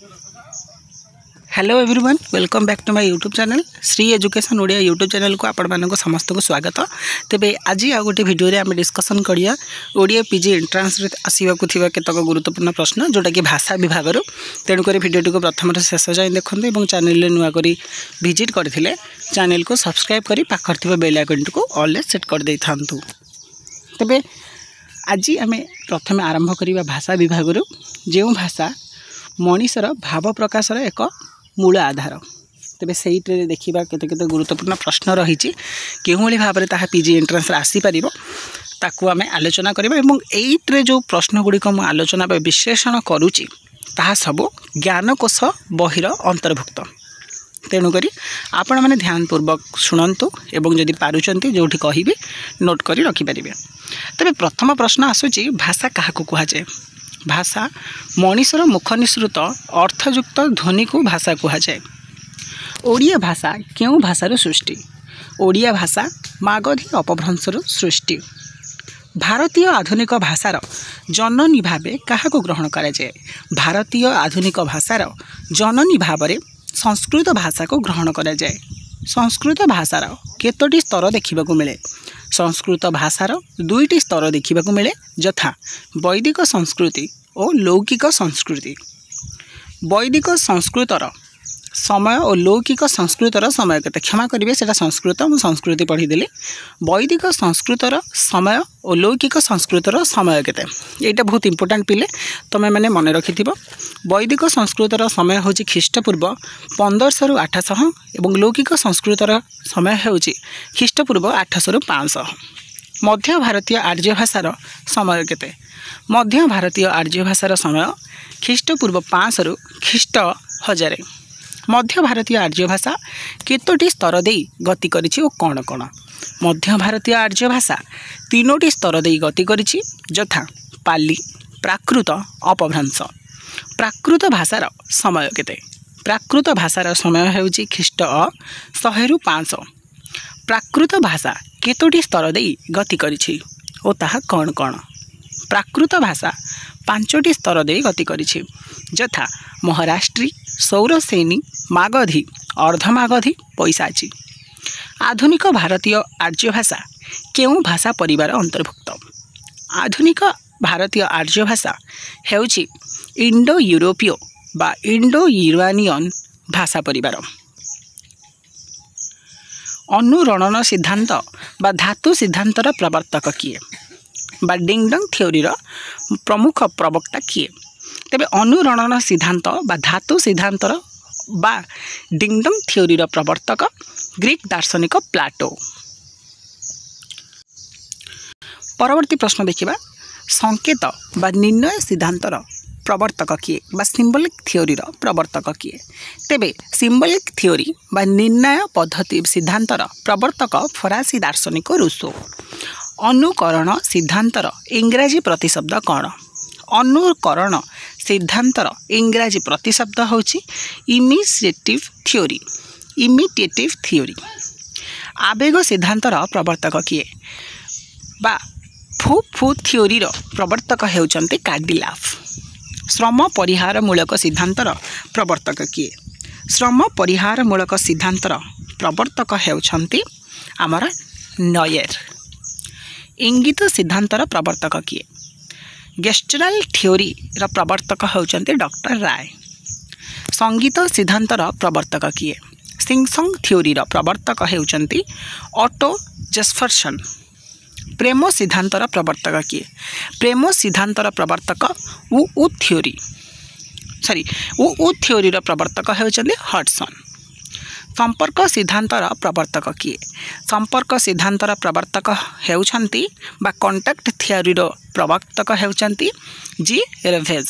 Hello everyone, welcome back to my YouTube channel Shri education Odia YouTube channel को आपण मानक समस्त को स्वागत। तेबे आज आ गोटे वीडियो रे आम डिस्कसन करिया ओडिया पीजी एंट्रांस रे आसीबाकू थिबा केतक गुरुत्वपूर्ण प्रश्न जोटा कि भाषा विभाग रो। तेणु करी वीडियो को प्रथम शेष जाए देखते और चैनल नुआ करी विजिट करथिले चैनल को सब्सक्राइब करी पाखर थिबा बेल आइकन को ऑल रे सेट कर दे थांतु। तेबे आज आम प्रथम आरंभ करिबा भाषा विभाग रो, जो भाषा मनीषर भाव प्रकाशर एक मूल आधार। तेबे से देखा केते गुरुत्वपूर्ण प्रश्न रही कि भाव में ताहा पीजी एंट्रांस आसीपर ताकू आम आलोचना करवा। जो प्रश्न गुड़िक मु आलोचना विश्लेषण करुच्ची ताहा सब ज्ञानकोश बहिर अंतर्भुक्त। तेणुक आपण मैंने ध्यानपूर्वक शुणु एवं जदि पारुचंती जोठी कहिबे नोट करी रखिपारे। तेबे प्रथम प्रश्न आसूची भाषा काहाकू कुहाଯାଏ। भाषा मनीषर मुख निसृत अर्थयुक्त ध्वनि को भाषा कुहाଯାଏ। ओडिया भाषा क्यों भाषार सृष्टि? ओडिया भाषा मागधी अपभ्रंशर सृष्टि। भारतीय आधुनिक भाषार जननी भावे काहाकू ग्रहण कराଯାଏ? भारतीय आधुनिक भाषार जननी भावरे संस्कृत भाषा को ग्रहण कराଯାଏ। संस्कृत भाषार केतोटी स्तर देखा मिले? संस्कृत भाषार दुईटी स्तर देखा मिले, यथा वैदिक संस्कृति और लौकिक संस्कृति। वैदिक संस्कृतर समय और लौकिक संस्कृतर समय केते? क्षमा करेंगे, से संस्कृत मु संस्कृति पढ़ीदेली। वैदिक संस्कृतर समय और लौकिक संस्कृतर समय केते? यहाँ बहुत इंपोर्टेंट पिले तुम मैंने मन रखि। वैदिक संस्कृतर समय हूँ ख्रीष्टपूर्व 1500 रु 800 और लौकिक संस्कृतर समय हूँ ख्रीष्टपूर्व 800 रु 500। मध्य भारतीय आर्य भाषार समय केते? मध्य भारतीय आर्य भाषार समय ख्रीष्टपूर्व 500 रु ख्रीष्ट 1000। मध्य भारतीय आर्य भाषा केतोटी स्तर दे गति करिछि और कौन कौन? मध्य भारतीय आर्य भाषा 3टी स्तर दे गति करिछि, यथा पाली, प्राकृत, अपभ्रंश। प्राकृत भाषार समय केते? प्राकृत भाषार समय हेउछि ख्रीष्ट 100 रु 500। प्राकृत भाषा केतोटी स्तर दे गति करिछि और ताहा कौन कौन? प्राकृत भाषा 5टी स्तर दे गति करिछि, यथा महाराष्ट्री, सौरसेनी, मागधी, अर्धमागधी, पैशाची। आधुनिक भारतीय आर्य भाषा केउं भाषा परिवार अंतर्भुक्त? आधुनिक भारतीय आर्य भाषा हेउछि इंडो यूरोपीय बा इंडो यूरानियन भाषा परिवार। अनुरणन सिद्धांत बा धातु सिद्धांतर प्रवर्तक किए बा डिंगडंग थ्योरी प्रमुख प्रवक्ता किए? तेबे अनुरणन सिद्धांत बा धातु सिद्धांतर बा डिंगडंग थ्योरी प्रवर्तक ग्रीक दार्शनिक प्लाटो। परवर्ती प्रश्न देखिबा, संकेत बा निर्णय सिद्धांतर प्रवर्तक किए बा सिंबलिक थ्योरी प्रवर्तक किए? तेबे सिंबलिक थ्योरी बा निर्णय पद्धति सिद्धांतर प्रवर्तक फरासी दार्शनिक रूसो। अनुकरण सिद्धांतर इंग्राजी प्रतिशब्द कौन? अनुकरण सिद्धांतर इंग्राजी प्रतिशब्द होछि इमिटेटिव थ्योरी। Imitative theory. आवेग सिद्धांतर प्रवर्तक किए बा फू फू थ्योरी प्रवर्तक हेउचंती कार्डिलाफ। श्रम परिहार मूलक सिद्धांतर प्रवर्तक किए? श्रम परिहार मूलक सिद्धांतर प्रवर्तक हेउचंती आमर नयर। इंगित सिद्धांतर प्रवर्तक किए? गेस्टुरल थ्योरी प्रवर्तक होउचंती डॉक्टर राय। संगीत सिद्धांतर प्रवर्तक किए? सिंगसंग थ्योरी प्रवर्तक हेउचंती ऑटो जेफरसन। प्रेम सिद्धांतर प्रवर्तक किए? प्रेम सिद्धांतर प्रवर्तक उ थ्योरी थ्योरी प्रवर्तक हेउचंती हडसन। संपर्क सिद्धांतर प्रवर्तक किए? संपर्क सिद्धांतर प्रवर्तक हेउचंती बा कॉन्टैक्ट थ्योरी प्रवर्तक हेउचंती जी रेवेज।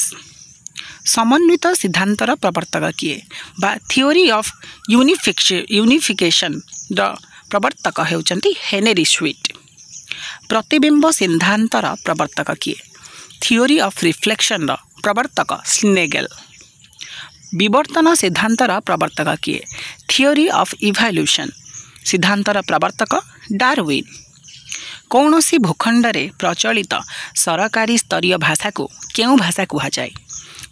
समन्वित सिद्धांतर प्रवर्तक किए बा थ्योरी ऑफ यूनिफिकेशन प्रवर्तक हेउचंती हेनरी स्वीट। प्रतिबिंब सिद्धांतर प्रवर्तक किए? थ्योरी ऑफ रिफ्लेक्शन प्रवर्तक स्नेगल। विवर्तन सिद्धांतर प्रवर्तक किए? थ्योरी ऑफ इवोल्यूशन सिद्धांतर प्रवर्तक डार्विन। कौनसी भूखंड रे प्रचलित सरकारी स्तरीय भाषा को केउं भाषा कुहाଯାଏ?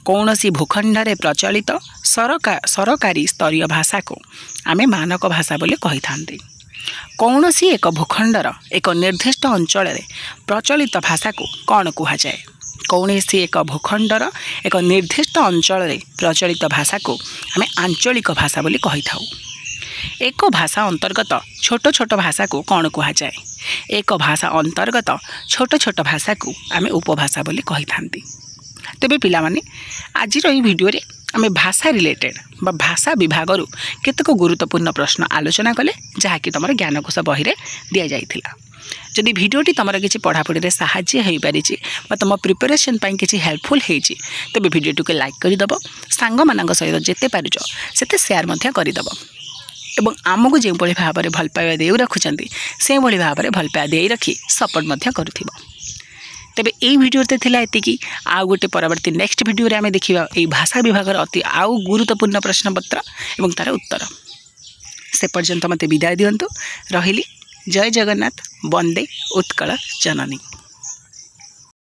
कौन सी भूखंड प्रचलित सरकारी स्तरीय भाषा को आमे मानक भाषा बोली कही था। कौन सी एक भूखंडर एक निर्दिष्ट अंचल प्रचलित भाषा को कौन कहा जाए। कौन सी एक भूखंडर एक निर्दिष्ट अंचल प्रचलित भाषा को आमे आंचलिक भाषा बोली कही था। एक भाषा अंतर्गत छोट छोट भाषा को कौन कहा जाए। एक भाषा अंतर्गत छोट छोट भाषा को आमे उपभाषा बोली कही था। तेबे पिला माने आज भिडियो रे आमे भाषा रिलेटेड बा भाषा विभाग केतक गुरुत्वपूर्ण प्रश्न आलोचना कले जहाँकि तुम ज्ञानकोश बही रे दिया जाइथिला। जदि भिडियोटी तुम किसी पढ़ापढ़ी में साहाय्य हो पारि तुम प्रिपरेशन किसी हेल्पफुल होती तेज भिडियो के लाइक करदेव सांग मान सहित जिते पारुच सेते शेयर करदेव एवं आमको जो भाव में भल पाइबा दे रखुंट से भाव में भल पाइबा दे रखी सपोर्ट करुथिबो। तेबे यही भिडियोते थिला एतिकी आउ गोटे परवर्ती नेक्स्ट भिडियो रे आमे देखिबा एई भाषा विभाग अति आउ गुरुत्वपूर्ण प्रश्नपत्र एवं तार उत्तर। से पर्यंत मते विदाय दियंतु। रहिली। जय जगन्नाथ। वंदे उत्कल जननी।